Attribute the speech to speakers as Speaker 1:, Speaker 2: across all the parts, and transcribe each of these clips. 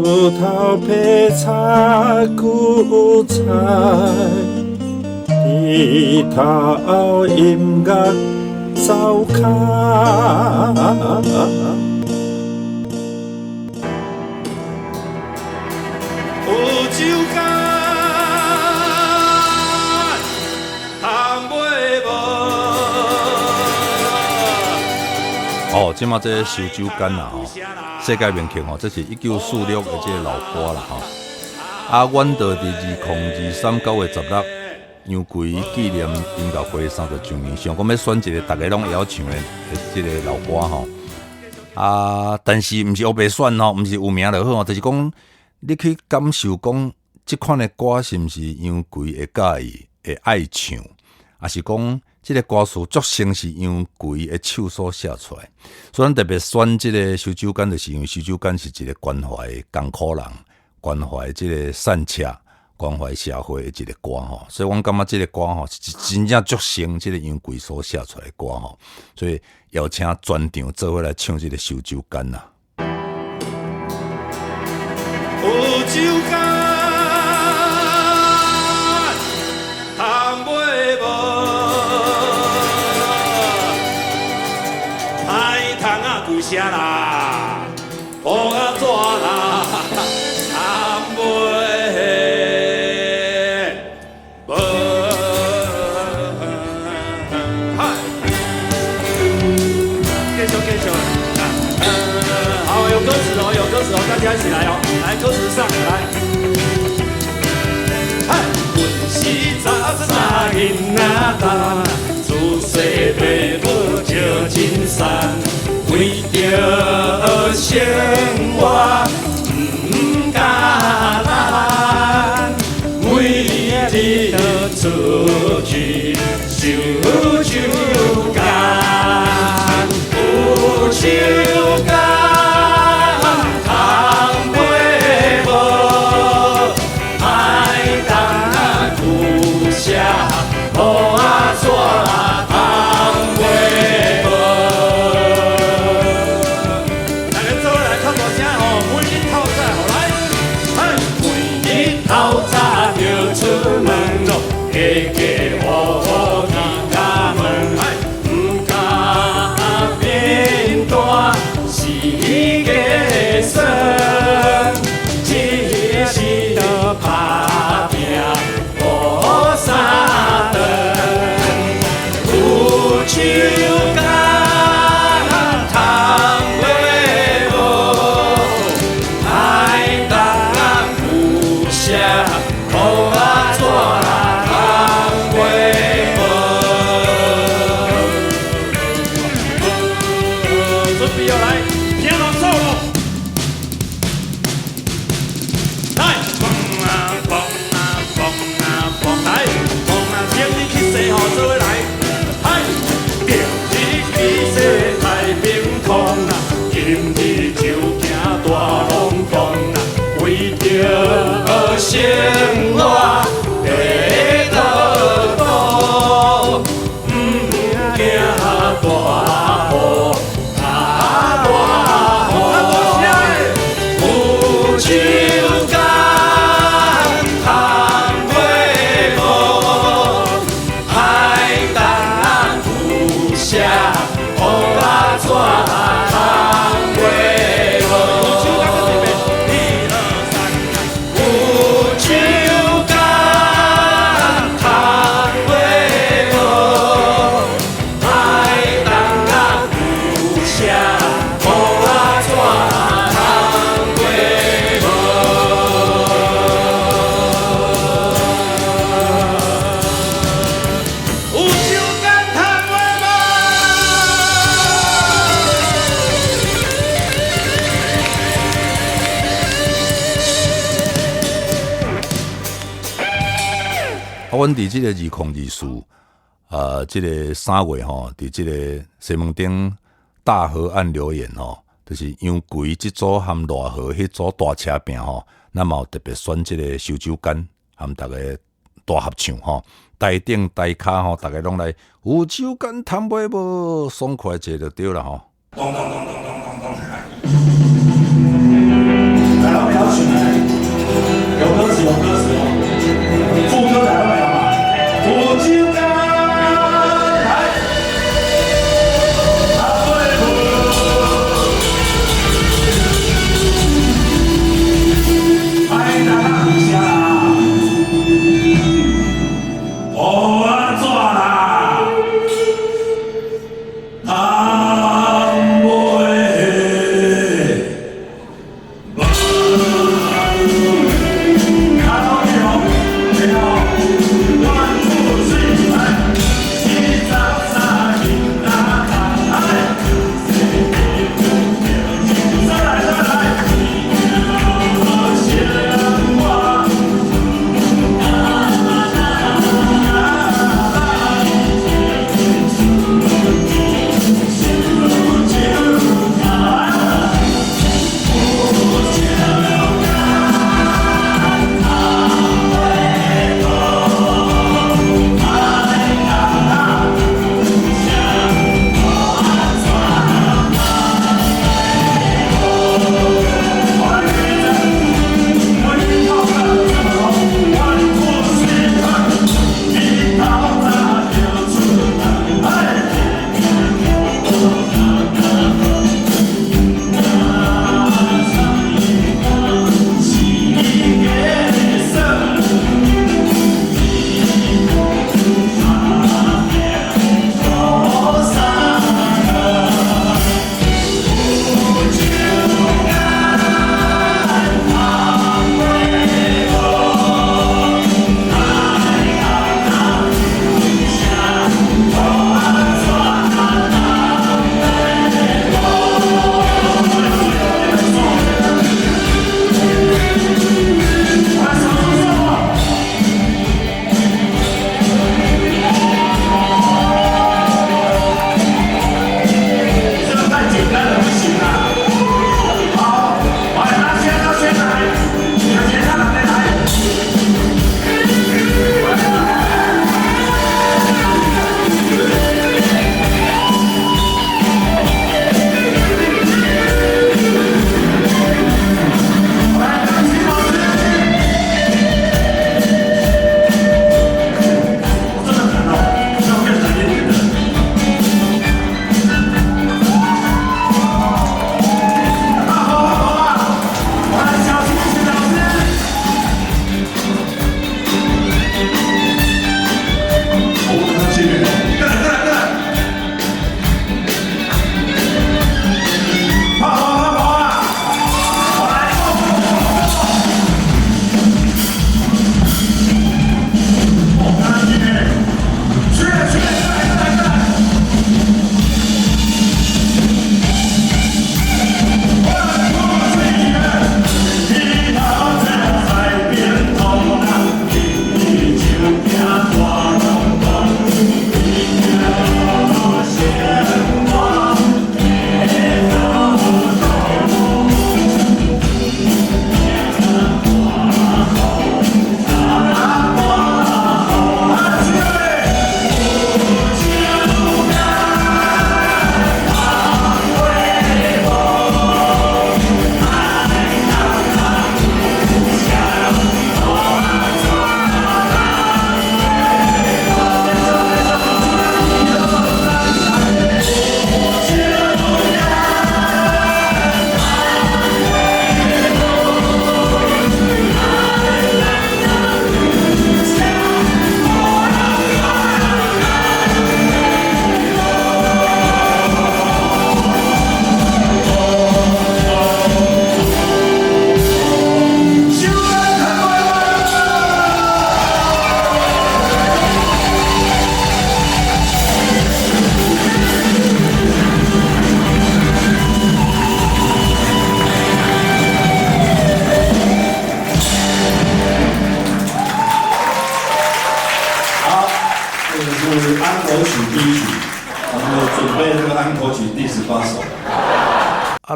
Speaker 1: 葡萄配茶韭菜，低头音乐走卡。有酒干，通买无。
Speaker 2: 即马这烧酒干啦吼，世界名曲吼，这是1946的这个老歌啦吼。阮就伫2023 9月16日，杨贵纪念音乐会30周年，想讲要选一个大家拢会晓唱的这个老歌吼。但是毋是黑白选吼，毋是有名就好吼，就是讲你去感受讲这款的歌是毋是杨贵会介意会爱唱，还是讲这个歌词足成是杨贵的手所写出来。所以咱特别选这个烧酒干，就是因为烧酒干是一个关怀艰苦人、关怀这个善车、关怀社会的一个歌吼。所以我感觉这个歌吼是真正足成这个杨贵所写出来的歌吼。所以邀请全场做伙来唱这个烧酒干呐。
Speaker 1: 有酒干，通买无。歹通啊，规声啦，乌啊纸啦，通买无。继续。好，有歌词哦，大家一起来哦。来，歌词上来。阮是查囡仔蛋，自细爸母招真善，为着生活唔甘难，每日出去烧酒干，有酒干。生活地道道，唔惊大雨，大雨。有酒干通买无，海东啊有啥雨啊纸通买无。
Speaker 2: 阮伫即个2024即个3月吼，伫即个西门町大河岸留言吼，就是杨贵即组含大河迄组大车拼吼，咱嘛有特别选即个烧酒干，含大家大合唱吼，台顶台骹吼，大家拢来有酒干通买无，爽快者就对了吼。
Speaker 1: 咚咚咚咚咚咚咚，来，我们要去。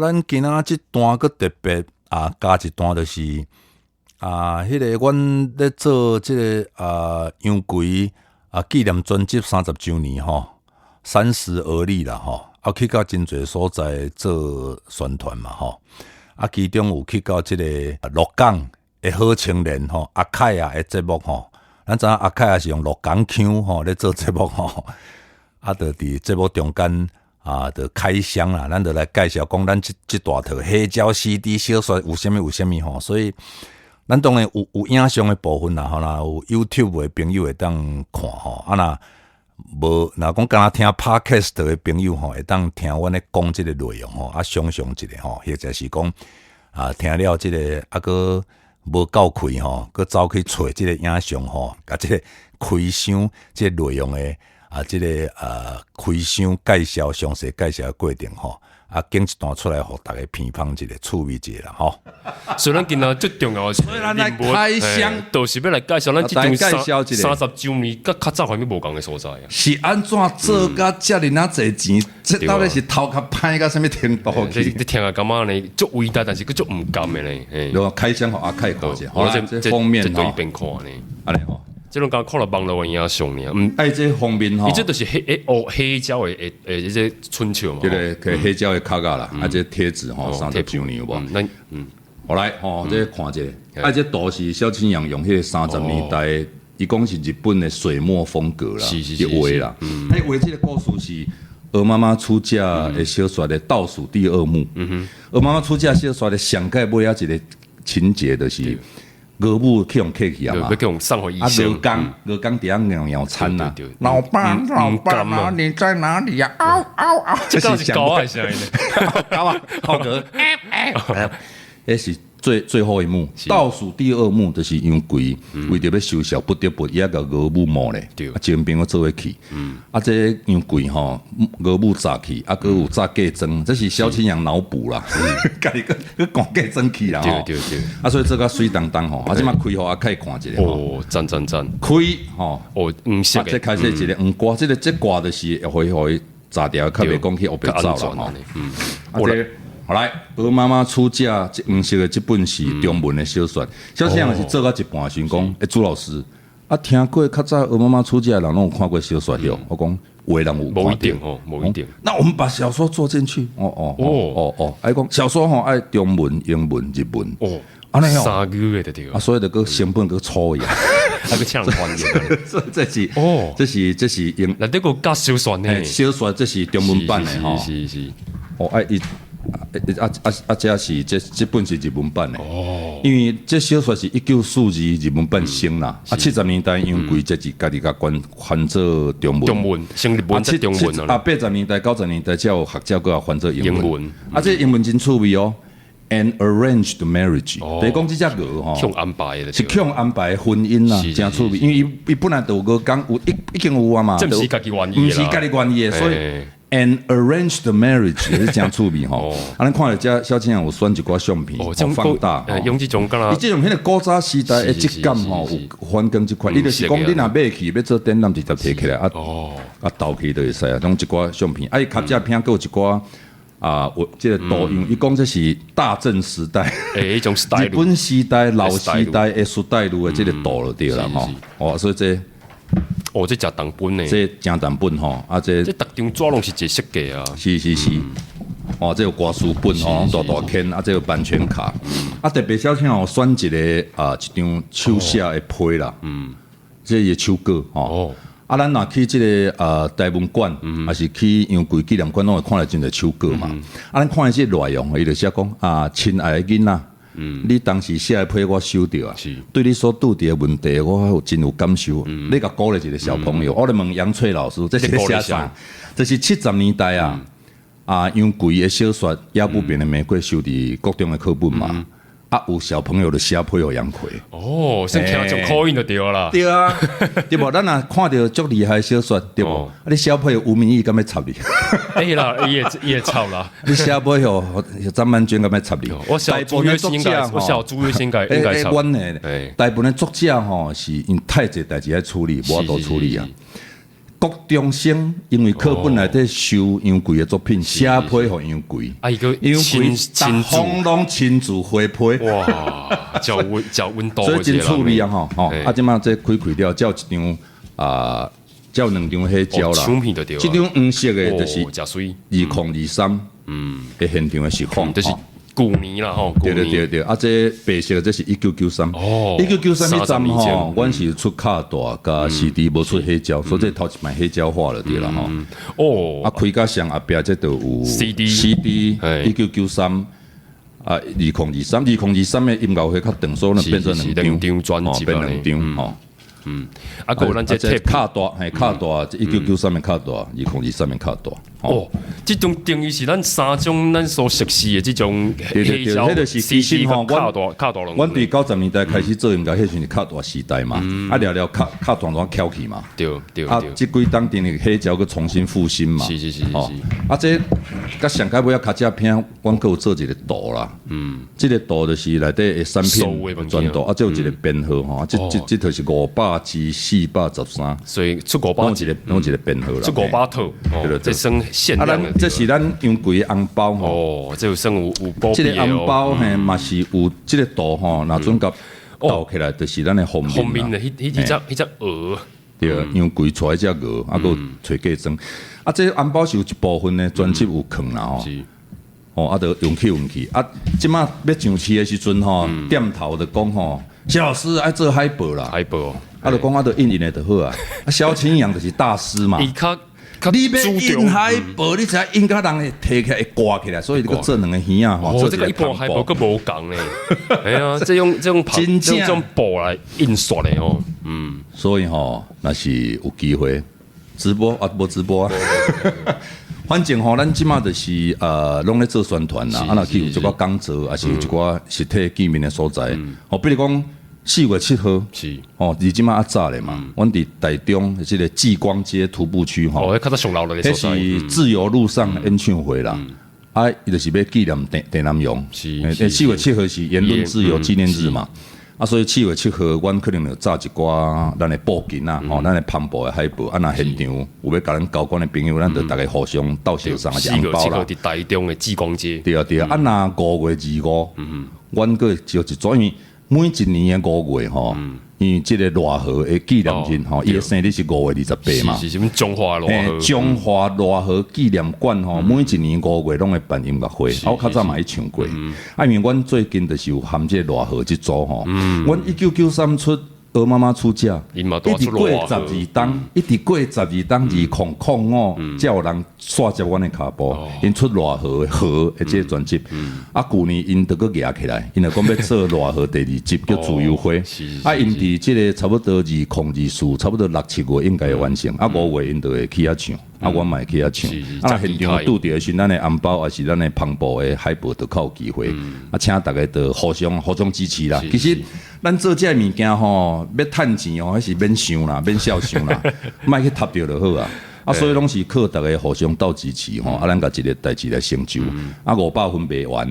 Speaker 2: 咱今仔即段个特别加一段就是迄个阮咧做即个杨贵纪念专辑30周年吼，30而立啦吼，去到真侪所在做宣传嘛吼，其中有去到即个鹿港的好青年吼，阿凯的节目吼，咱知影阿凯是用鹿港腔吼咧做节目吼，就伫节目中间。就开箱啦，咱就来介绍讲咱这大套黑胶 CD 小说有啥物吼，所以咱当然有影像的部分啦，吼啦有 YouTube 的朋友会当看吼，若无若讲敢若听 Podcast 的朋友吼会当听阮咧讲即个内容吼，想象一下吼，或者是讲听了即个个无够开吼，佮走去找即个影像吼，甲即个开箱即个内容的。这个开箱介绍详细介绍的过程吼，剪一段出来，互大家评判一个趣味一下啦吼。
Speaker 3: 所以咱今仔最重要的是，
Speaker 2: 咱来开箱，
Speaker 3: 就是要来介绍咱即张30周年，甲较早还没无共的所在啊。
Speaker 2: 是安怎做甲遮尔那侪钱？这到底是头壳歹到什么程度去？
Speaker 3: 你听下感觉呢？足伟大，但是佮足毋甘的呢。
Speaker 2: 然后开箱互阿凯看者，好啦，这封面
Speaker 3: 对一边看呢，
Speaker 2: 安尼吼。
Speaker 3: 这种刚看了网络的影像呢，
Speaker 2: 这封面吼，
Speaker 3: 伊这就是黑胶的迄个春秋嘛，
Speaker 2: 对个黑胶的卡架啦，这贴纸吼，30周年有无？好来吼，这看者，这图是萧青阳用迄个30年代，伊讲是日本的水墨风格啦，是画啦，画这个故事是。鹅妈妈出嫁的小说的倒数第2幕，鹅妈妈出嫁小说的上盖尾一个情节就是。鹅母去用客气啊嘛，
Speaker 3: 要去用上回医生。
Speaker 2: 鹅刚底下鸟餐呐，
Speaker 4: 老爸，你在哪里呀？嗷嗷嗷！
Speaker 3: 这是高啊，声音的，
Speaker 2: 高啊，浩哥，那是最后一幕，倒数第2幕就是杨贵为着要收效，不得不也个鹅母摸咧，精兵我做伙去，这杨贵吼鹅母炸去，佮有炸鸡胗，这是萧青阳脑补啦，家己去赶鸡胗去啦吼，所以这个水当当吼，即马开互阿凯看一下
Speaker 3: 哦，赞，
Speaker 2: 开吼，
Speaker 3: 黄色
Speaker 2: 这开始一个黄瓜，这瓜就是会炸掉，较袂讲去后壁走啦吼，好来，鹅妈妈出嫁，黄色的这本是中文的小说。小青阳是做到一半，想讲，朱老师听过较早鹅妈妈出嫁的人拢有看过小说哟。我讲，有的人有
Speaker 3: 无一定哦，无一定。
Speaker 2: 那我们把小说做进去，哎讲小说吼爱中文、英文、日文，安尼哦
Speaker 3: ，3个月的对。
Speaker 2: 所以就个成本个粗呀，
Speaker 3: 那个抢翻的。
Speaker 2: 这是英，
Speaker 3: 那这个加小说呢？
Speaker 2: 小说这是中文版的吼。
Speaker 3: 是。
Speaker 2: 这是这本是日文版的，因为这小说是1942日文版生啦，70年代杨贵这是家己甲翻做中文，
Speaker 3: 先日文再中文
Speaker 2: 啊，80年代90年代才有学者个翻做英文，这英文真趣味哦。An arranged marriage， 等于讲这只鹅吼，
Speaker 3: 强安排的，
Speaker 2: 是强安排的婚姻啦，真趣味，因为伊本来就有讲有已经有啊嘛，
Speaker 3: 这不是家己愿意
Speaker 2: 的，不是家己愿意的，所以。An arranged marriage 也是真趣味吼，咱看了这萧青阳有选一寡相片，放大，
Speaker 3: 用这种
Speaker 2: 伊这种迄个古早时代的质感吼，有反光这块，伊就是讲你若买去要做展览，直接摕起来倒去就会使啊，种一寡相片，伊卡这片佫有一寡我这个导游，伊讲这是大正时代，
Speaker 3: 一种
Speaker 2: 日本时代、老时代的时代路的这个图就对啦吼，所以这。
Speaker 3: 这真重本呢，
Speaker 2: 这真重本吼，这
Speaker 3: 特张纸拢是一设计啊，
Speaker 2: 是，这有歌书本吼，大片，这有版权卡，特别小青有选一个一张手写的批啦，这也手稿吼，咱若去这个台文馆，还是去杨贵纪念馆，拢会看到真侪手稿嘛，咱看这内容，伊就写讲亲爱的囡仔。你当时写的批我收到啊，对你所拄着的问题，我真有感受。你甲鼓励一个小朋友，我来问杨翠老师，这是写啥？这是70年代杨贵的小说《亚不变的玫瑰》收伫国中的课本嘛。有小朋友的写批互杨奎。
Speaker 3: 先听种口音就对啦。
Speaker 2: 对啊，对无？咱若看到足厉害的小说，对无？你写批吴明义敢要插你？
Speaker 3: 啦，伊也插啦。
Speaker 2: 你写批吼，张曼娟敢要插你？
Speaker 3: 我小朱月应该，我小朱月应该插。
Speaker 2: 阮的大部分的作者吼是因太济代志来处理，无法度处理啊。国中生因为课本内底收杨贵的作品，写批互杨贵，
Speaker 3: 啊一个
Speaker 2: 杨贵
Speaker 3: 亲自
Speaker 2: 风拢亲自回批。
Speaker 3: 哇，叫温度，
Speaker 2: 所以真趣味啊吼！啊，即马这开了，叫一张叫两张黑胶啦。
Speaker 3: 唱片就对了。
Speaker 2: 这张黄色的，就是
Speaker 3: 真水
Speaker 2: 2023的现场的实况，
Speaker 3: 就是旧年啦吼。
Speaker 2: 对，啊，这白色的这是1993。1993迄阵吼，阮是出卡带甲 CD， 无出黑胶，所以这头一摆黑胶化了对啦吼。啊，开甲上后壁这都有 CD 1993。啊，2023的音乐会较长，所以变成两张
Speaker 3: 专辑，
Speaker 2: 变两张吼。
Speaker 3: 啊，个咱这
Speaker 2: 卡带，1993的卡带，2023的卡带。
Speaker 3: 哦，这种定义是咱三种咱所熟悉的这种黑胶，
Speaker 2: 迄就是其实吼，
Speaker 3: 卡带龙。
Speaker 2: 阮对90年代开始做音乐，迄时是卡带时代嘛，啊了卡带翘起嘛。
Speaker 3: 对。
Speaker 2: 啊，这几当年的黑胶个重新复兴嘛。
Speaker 3: 是。
Speaker 2: 啊，这甲上届尾啊卡只片，阮佫有做一个图啦。这个图就是内底的3片全图，啊，这有一个编号吼，这头是500至413。
Speaker 3: 所以出500，
Speaker 2: 弄一个编号啦。
Speaker 3: 出500套，对，这算限量的。
Speaker 2: 这是咱杨贵的红包吼。
Speaker 3: 哦，这有算有包庇
Speaker 2: 的哦。这个红包嘿嘛是有这个图吼，若准甲倒起来，就是咱的封面
Speaker 3: 的，迄只鹅。
Speaker 2: 对，杨贵带一只鹅，啊，佮找嫁妆。啊，这红包是有一部分呢，专辑有藏啦吼。哦，啊，都用去。啊，即马要上市的时阵吼，店头就讲吼，谢老师爱做海报啦。
Speaker 3: 海报。
Speaker 2: 啊，就讲啊，就印的就好啊。啊，萧清扬就是大师嘛。你要印海报，你才印甲人会摕起来会挂起来，所以这个做两个耳啊，
Speaker 3: 哦，这个一般海报佫无共咧。哎呀，这种布来印刷的哦，
Speaker 2: 所以吼，若是有机会直播啊，无直播啊。反正吼，咱即马就是拢咧做宣传啦，啊，若去有一寡讲座，还是有一寡实体见面的所在。哦，比如讲4月7号，
Speaker 3: 是
Speaker 2: 哦，离即马早咧嘛，阮伫台中即个继光街徒步区吼，
Speaker 3: 哦，较早上老了的所在，
Speaker 2: 迄是自由路上演唱会啦。啊，伊就是要纪念陈南榕。
Speaker 3: 是
Speaker 2: 4月7号是言论自由纪念日嘛。啊，所以4月7号，阮可能要炸一寡咱的布巾啊，吼，咱的帆布的海报，啊，若现场有要甲咱交关的朋友，咱就大家互相斗相送一红包啦。4月7号
Speaker 3: 伫台中的继光街。
Speaker 2: 对啊，啊，若5月25，阮佫招一撮，因为每一年的5月吼，因为即个赖河的纪念日吼，伊的生日是5月28嘛。
Speaker 3: 是什么中华赖河？
Speaker 2: 中华赖河纪念馆吼，每一年5月拢会办音乐会，啊，我较早嘛去唱过。啊，因为阮最近就是有含这赖河即组吼，阮1993出鹅妈妈出嫁，一直过12档，一直过12档2005，才有人刷接阮的脚步，因出赖河的河的这个专辑。啊，旧年因就佫举起来，因就讲要做赖河第2集叫自由花。啊，因伫这个差不多2024，差不多6、7月应该会完成。啊，5月因就会起遐唱。啊，我嘛会去遐唱，啊，现场拄着是咱的红包，还是咱的帆布的海报，都较有机会。啊，请大家都互相支持啦。其实咱做这物件吼，要趁钱哦，还是免想啦，免笑想啦，莫去ทับ着就好啊。啊，所以拢是靠大家互相斗支持吼，啊，咱甲一个代志来成就。啊，500分卖完，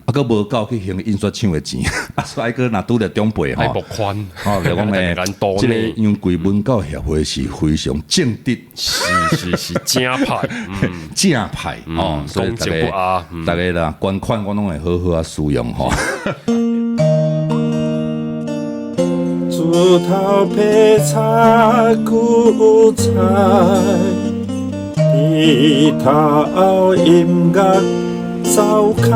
Speaker 2: 啊，佫无够去还印刷厂的钱，啊，所以佫若拄着长辈吼，
Speaker 3: 目宽，
Speaker 2: 吼，来讲诶，即个杨贵文教协会是非常正直，
Speaker 3: 是正派，
Speaker 2: 正派哦，所以大家啦，捐款我拢会好好啊使用吼。
Speaker 5: 竹头配菜韭菜，低头音乐走开。